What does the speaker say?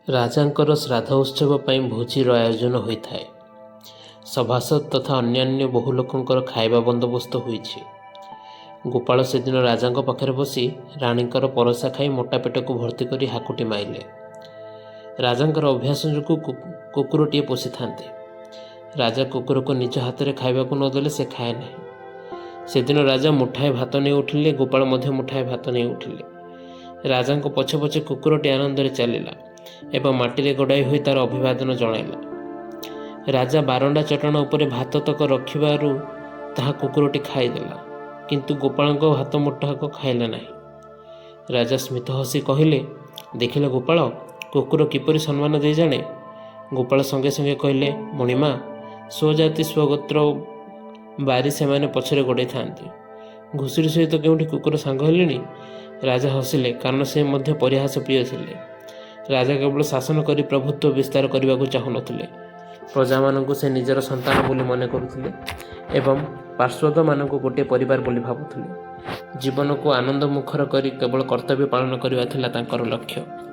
ରାଜାଙ୍କର ଶ୍ରାଦ୍ଧ ଉତ୍ସବ ପାଇଁ ଭୋଜିର ଆୟୋଜନ ହୋଇଥାଏ। ସଭାସଦ ତଥା ଅନ୍ୟାନ୍ୟ ବହୁ ଲୋକଙ୍କର ଖାଇବା ବନ୍ଦୋବସ୍ତ ହୋଇଛି। ଗୋପାଳ ସେଦିନ ରାଜାଙ୍କ ପାଖରେ ବସି ରାଣୀଙ୍କର ପରସା ଖାଇ ମୋଟା ପେଟକୁ ଭର୍ତ୍ତି କରି ହାକୁଟି ମାଇଲେ। ରାଜାଙ୍କର ଅଭ୍ୟାସ ଯୋଗୁଁ କୁକୁରଟିଏ ପୋଷିଥାନ୍ତି। ରାଜା କୁକୁରକୁ ନିଜ ହାତରେ ଖାଇବାକୁ ନ ଦେଲେ ସେ ଖାଏ ନାହିଁ। ସେଦିନ ରାଜା ମୁଠାଏ ଭାତ ନେଇ ଉଠିଲେ, ଗୋପାଳ ମଧ୍ୟ ମୁଠାଏ ଭାତ ନେଇ ଉଠିଲେ। ରାଜାଙ୍କ ପଛେ ପଛେ କୁକୁରଟି ଆନନ୍ଦରେ ଚାଲିଲା ଏବଂ ମାଟିରେ ଗଡ଼ାଇ ହୋଇ ତାର ଅଭିବାଦନ ଜଣାଇଲା। ରାଜା ବାରଣ୍ଡା ଚଟାଣ ଉପରେ ଭାତ ତକ ରଖିବାରୁ ତାହା କୁକୁରଟି ଖାଇଦେଲା, କିନ୍ତୁ ଗୋପାଳଙ୍କ ଭାତ ମୁଠାକ ଖାଇଲା ନାହିଁ। ରାଜା ସ୍ମିତ ହସି କହିଲେ, ଦେଖିଲ ଗୋପାଳ, କୁକୁର କିପରି ସମ୍ମାନ ଦେଇ ଜାଣେ। ଗୋପାଳ ସଙ୍ଗେ ସଙ୍ଗେ କହିଲେ, ମଣିମା, ସ୍ୱଜାତି ସ୍ୱଗୋତ୍ର ବାରି ସେମାନେ ପଛରେ ଗୋଡ଼େଇଥାନ୍ତି। ଘୁଷୁରୀ ସହିତ କେଉଁଠି କୁକୁର ସାଙ୍ଗ ହେଲେଣି? ରାଜା ହସିଲେ, କାରଣ ସେ ମଧ୍ୟ ପରିହାସ ପ୍ରିୟ ଥିଲେ। ରାଜା କେବଳ ଶାସନ କରି ପ୍ରଭୁତ୍ୱ ବିସ୍ତାର କରିବାକୁ ଚାହୁଁନଥିଲେ। ପ୍ରଜାମାନଙ୍କୁ ସେ ନିଜର ସନ୍ତାନ ବୋଲି ମନେ କରୁଥିଲେ ଏବଂ ପାର୍ଶ୍ୱଦମାନଙ୍କୁ ଗୋଟିଏ ପରିବାର ବୋଲି ଭାବୁଥିଲେ। ଜୀବନକୁ ଆନନ୍ଦମୁଖର କରି କେବଳ କର୍ତ୍ତବ୍ୟ ପାଳନ କରିବା ଥିଲା ତାଙ୍କର ଲକ୍ଷ୍ୟ।